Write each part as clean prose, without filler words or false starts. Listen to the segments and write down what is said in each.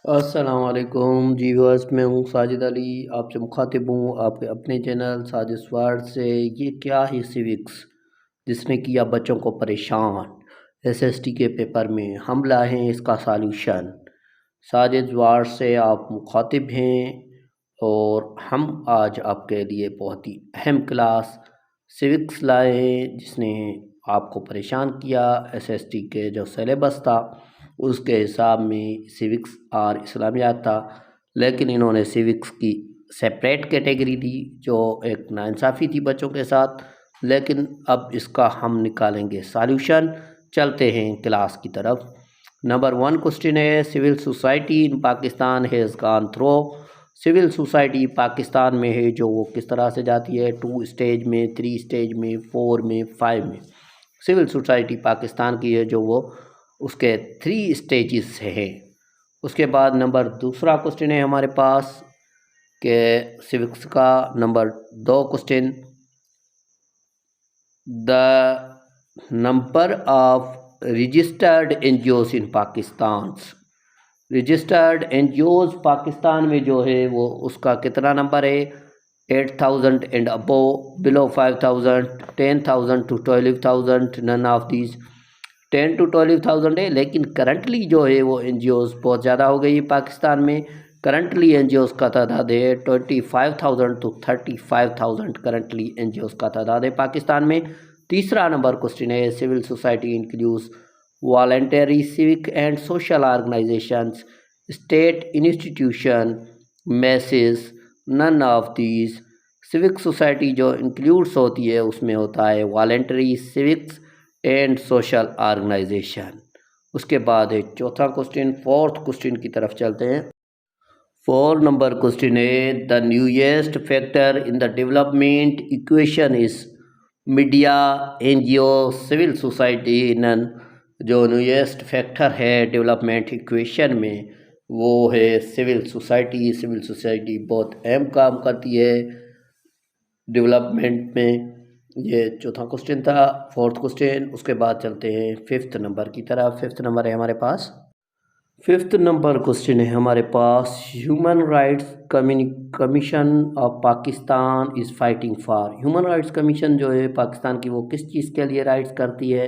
अस्सलामुअलैकुम जी व्यूअर्स, मैं हूँ साजिद अली। आपसे मुखातिब हूँ आपके अपने चैनल साजिद वर्ड से। ये क्या है सिविक्स जिसने किया बच्चों को परेशान। एसएसटी के पेपर में हम लाए हैं इसका सॉल्यूशन। साजिद वर्ड से आप मुखातिब हैं और हम आज आपके लिए बहुत ही अहम क्लास सिविक्स लाए हैं जिसने आपको परेशान किया। एसएसटी के जो सिलेबस था उसके हिसाब में सिविक्स और इस्लामियात था, लेकिन इन्होंने सिविक्स की सेपरेट कैटेगरी दी जो एक नाइंसाफ़ी थी बच्चों के साथ। लेकिन अब इसका हम निकालेंगे सॉल्यूशन। चलते हैं क्लास की तरफ। नंबर 1 क्वेश्चन है, civil society in Pakistan has gone throw. Civil society Pakistan में है जो वो किस तरह से जाती है, 2 स्टेज में, 3 स्टेज में, 4 में, 5 में। सिविल सोसाइटी पाकिस्तान की है जो वो उसके 3 स्टेजेस से है। उसके बाद नंबर दूसरा क्वेश्चन है हमारे पास के सिविक्स का number 2 question, the number of registered NGOs in Pakistan. Registered NGOs Pakistan में जो है वो उसका कितना नंबर है, 8,000 and above, below 5,000, 10,000 to 12,000, none of these. 10 to 12,000 है, लेकिन करंटली जो है वो एनजीओज बहुत ज़्यादा हो गई है पाकिस्तान में। करंटली एनजीओज का तादाद है 25,000 टू 35,000। करंटली एनजीओज का तादाद है पाकिस्तान में। तीसरा नंबर क्वेश्चन है, civil society includes voluntary civic and social organisations, state institution, message, none of these. Civic society जो इंक्लूड्स होती है उसमें होता है voluntary civics and social organisation. उसके बाद है चौथा क्वेश्चन। फोर्थ क्वेश्चन की तरफ चलते हैं। 4 नंबर क्वेश्चन है, the newest factor in the development equation is media, NGO, civil society, none. जो न्यूएस्ट फैक्टर है डेवलपमेंट इक्वेशन में वो है सिविल सोसाइटी। सिविल सोसाइटी बहुत अहम काम करती है डेवलपमेंट में। ये चौथा क्वेश्चन था, फोर्थ क्वेश्चन। उसके बाद चलते हैं फिफ्थ नंबर की तरफ। फिफ्थ नंबर है हमारे पास। फिफ्थ नंबर क्वेश्चन है हमारे पास, human rights commission of Pakistan is fighting for. Human rights commission जो है पाकिस्तान की वो किस चीज़ के लिए राइट्स करती है,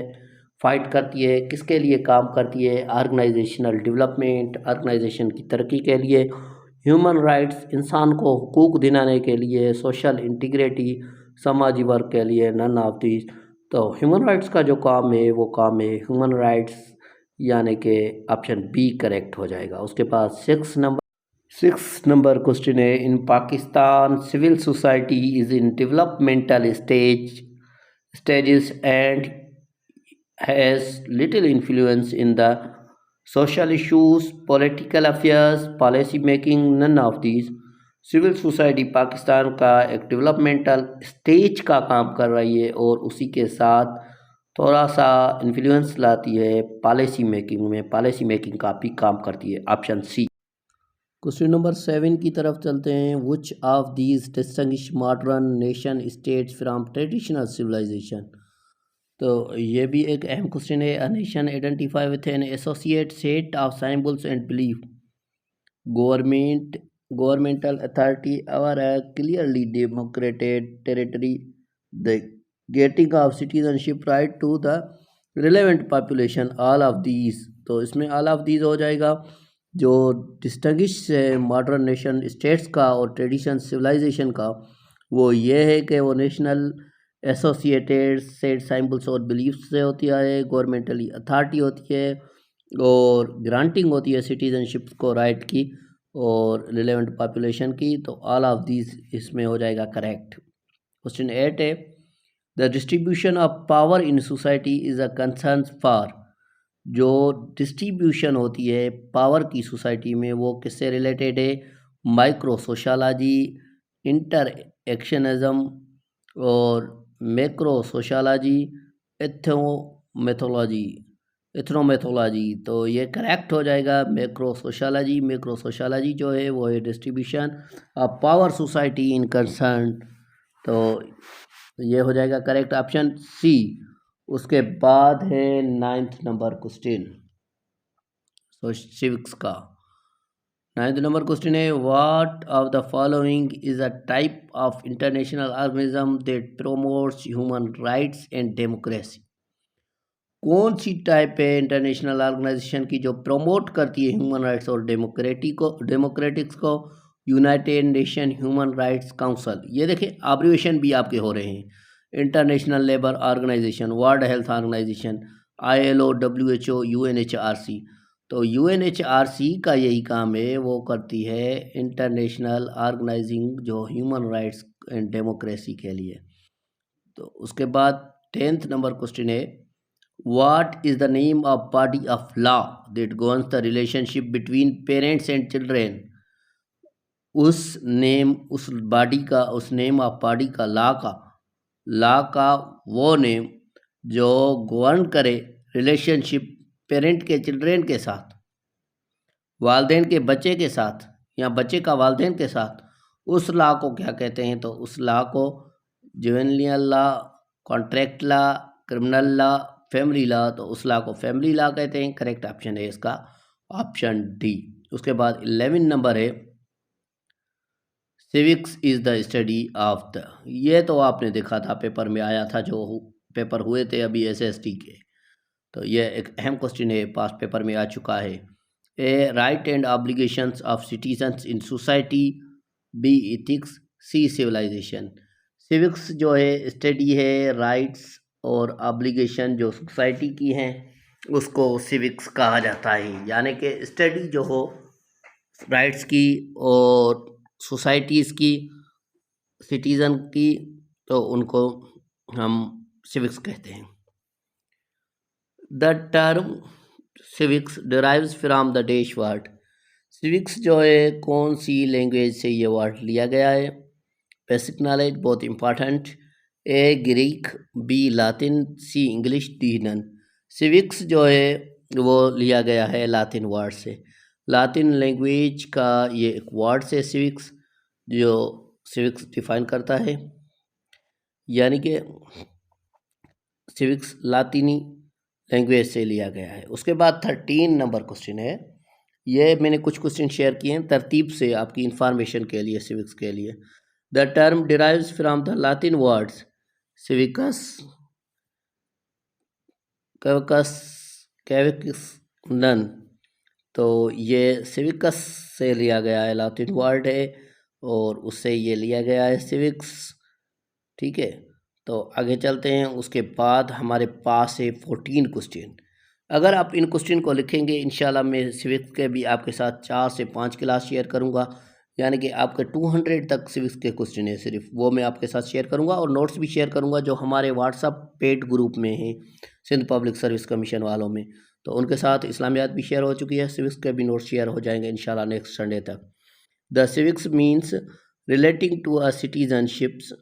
फाइट करती है, किसके लिए काम करती है? ऑर्गेनाइजेशनल डेवलपमेंट, ऑर्गेनाइजेशन की तरक्की के लिए। ह्यूमन राइट्स इंसान को हुकूक दिलाने के लिए, सोशल इंटीग्रिटी, समाजी वर्क के लिए, नन ऑफ दीज। तो ह्यूमन राइट्स का जो काम है वो काम है ह्यूमन राइट्स, यानी कि ऑप्शन बी करेक्ट हो जाएगा। उसके बाद सिक्स नंबर क्वेश्चन है, in Pakistan civil society is in developmental stages and has little influence in the social issues, political affairs, policy making, none of these. Civil society Pakistan का एक developmental stage का काम कर रही है और उसी के साथ थोड़ा सा इन्फ्लुएंस लाती है पॉलिसी मेकिंग में, पॉलिसी मेकिंग का भी काम करती है। Option C. क्वेश्चन नंबर 7 की तरफ चलते हैं। Which of these distinguish modern nation states from traditional civilisation. तो ये भी एक अहम क्वेश्चन है। A nation identify with an associate set of symbols and belief, governmental authority or a clearly democrated territory, the getting of citizenship right to the relevant population, all of these। तो इसमें all of these हो जाएगा। जो distinguish है modern nation states का और tradition civilisation का वो ये है कि वो नेशनल एसोसिएटेड सेट सिंबल्स और बिलीफ्स से होती है, गवर्नमेंटली अथॉरिटी होती है और ग्रांटिंग होती है सिटीजनशिप को राइट की और रिलेवेंट पॉपुलेशन की। तो ऑल ऑफ दीज इसमें हो जाएगा करेक्ट। क्वेश्चन 8 है, the distribution of power in society is a concern for. जो डिस्ट्रीब्यूशन होती है पावर की सोसाइटी में वो किससे रिलेटेड है? माइक्रो सोशलॉजी, इंटर एक्शनिज्म और मैक्रो सोशलॉजी, एथनोमेथोलॉजी। तो ये करेक्ट हो जाएगा मैक्रो सोशलॉजी। मैक्रो सोशलॉजी जो है वो है distribution of power society in concern. तो ये हो जाएगा करेक्ट ऑप्शन सी। उसके बाद है 9th नंबर क्वेश्चन सिविक्स का। 9th नंबर क्वेश्चन है, what of the following is a type of international organism that promotes human rights and democracy. कौन सी टाइप है इंटरनेशनल ऑर्गेनाइजेशन की जो प्रमोट करती है ह्यूमन राइट्स और डेमोक्रेटिक्स को? United Nation Human Rights Council. ये देखिए एब्रिविएशन भी आपके हो रहे हैं। International Labour Organisation, World Health Organisation, ILO, WHO, UNHRC। तो UNHRC का यही काम है, वो करती है इंटरनेशनल ऑर्गेनाइजिंग जो ह्यूमन राइट्स एंड डेमोक्रेसी के लिए। तो उसके बाद 10th नंबर क्वेश्चन है, what is the name of body of law that governs the relationship between parents and children. उस नेम ऑफ बॉडी का लॉ का वो नेम जो गवर्न करे रिलेशनशिप पेरेंट के चिल्ड्रेन के साथ, वालदेन के बच्चे के साथ या बच्चे का वालदेन के साथ, उस लॉ को क्या कहते हैं? तो उस लॉ को juvenile law, contract law, criminal law, family law. तो उस लॉ को फैमिली लॉ कहते हैं। करेक्ट ऑप्शन है इसका ऑप्शन डी। उसके बाद 11 नंबर है, civics is the study of the. ये तो आपने देखा था, पेपर में आया था, जो पेपर हुए थे अभी SST के। तो ये एक अहम क्वेश्चन है, पास पेपर में आ चुका है। A, right and obligations of citizens in society, B, ethics, C, civilization. Civics जो है स्टडी है राइट्स और ऑब्लिगेशन जो सोसाइटी की हैं, उसको सिविक्स कहा जाता है। यानी कि स्टडी जो हो राइट्स की और सोसाइटीज़ की, सिटीज़न की, तो उनको हम सिविक्स कहते हैं। The term civics derives from the dash word. Civics जो है कौन सी लैंग्वेज से ये वर्ड लिया गया है? बेसिक नॉलेज, बहुत इंपॉर्टेंट। ए, ग्रीक, बी, लातिन, सी, इंग्लिश, डी, नन। सिविक्स जो है वो लिया गया है लातिन वर्ड से। लातिन लैंग्वेज का ये एक वर्ड से सिविक्स, जो सिविक्स डिफाइन करता है, यानी कि सिविक्स लातिनी लैंग्वेज से लिया गया है। उसके बाद 13 नंबर क्वेश्चन है, ये मैंने कुछ क्वेश्चन शेयर किए हैं तरतीब से आपकी इंफॉर्मेशन के लिए, सिविक्स के लिए। The term derives from the Latin words सिविकस, कैविकस, नन। तो ये सिविकस से लिया गया है, लातिन वर्ड है और उससे ये लिया गया है सिविक्स। ठीक है, तो आगे चलते हैं। उसके बाद हमारे पास है 14 क्वेश्चन। अगर आप इन क्वेश्चन को लिखेंगे, इंशाल्लाह मैं सिविक्स के भी आपके साथ 4 से 5 क्लास शेयर करूंगा, यानी कि आपके 200 तक सिविक्स के क्वेश्चन है, सिर्फ वो मैं आपके साथ शेयर करूंगा। और नोट्स भी शेयर करूंगा जो हमारे व्हाट्सअप पेड ग्रुप में है सिंध पब्लिक सर्विस कमीशन वालों में। तो उनके साथ इस्लामियात भी शेयर हो चुकी है, सिविक्स के भी नोट्स शेयर हो जाएंगे इंशाल्लाह नेक्स्ट संडे तक। The civics means relating to a citizenships.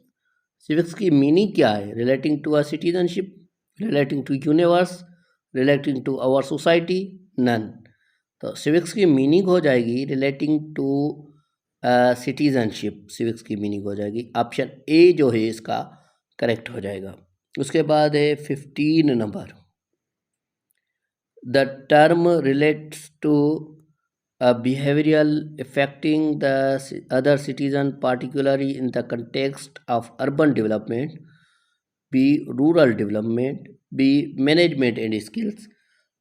Civics की मीनिंग क्या है? Relating to a citizenship, relating to universe, relating to our society, none. तो सिविक्स की मीनिंग हो जाएगी रिलेटिंग टू सिटीजनशिप, सिविक्स की मीनिंग हो जाएगी। ऑप्शन ए जो है इसका करेक्ट हो जाएगा। उसके बाद है 15 number, the term relates to behavioral affecting the other citizen, particularly in the context of urban development, B, rural development, B, management and skills,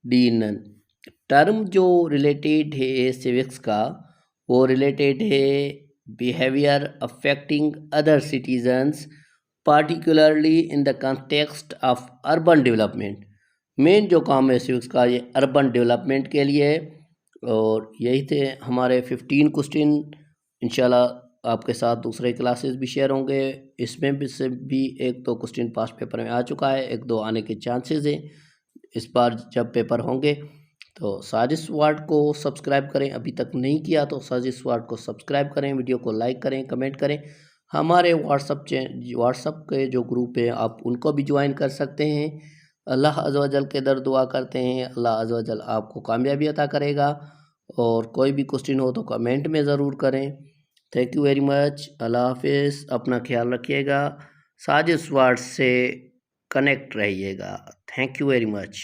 D, none। Term जो रिलेटेड है सिविक्स का, वो रिलेटेड है behaviour affecting other citizens, particularly in the context of urban development. Main जो काम है civics का ये अर्बन डेवलपमेंट के लिए है। और यही थे हमारे 15 क्वेश्चन। इंशाल्लाह आपके साथ दूसरे क्लासेस भी शेयर होंगे, इसमें भी से भी 1-2 क्वेश्चन पास पेपर में आ चुका है, 1-2 आने के चांसेस हैं इस बार जब पेपर होंगे। तो साजिश वर्ल्ड को सब्सक्राइब करें, अभी तक नहीं किया तो साजिश वर्ल्ड को सब्सक्राइब करें, वीडियो को लाइक करें, कमेंट करें। हमारे व्हाट्सअप के जो ग्रुप है आप उनको भी ज्वाइन कर सकते हैं। अल्लाह अज़्ज़ व जल के दर दुआ करते हैं, अल्लाह अज़्ज़ व जल आपको कामयाबी अता करेगा। और कोई भी क्वेश्चन हो तो कमेंट में ज़रूर करें। थैंक यू वेरी मच, अल्लाह हाफिज़, अपना ख्याल रखिएगा, साजिश वर्ल्ड से कनेक्ट रहिएगा। Thank you very much.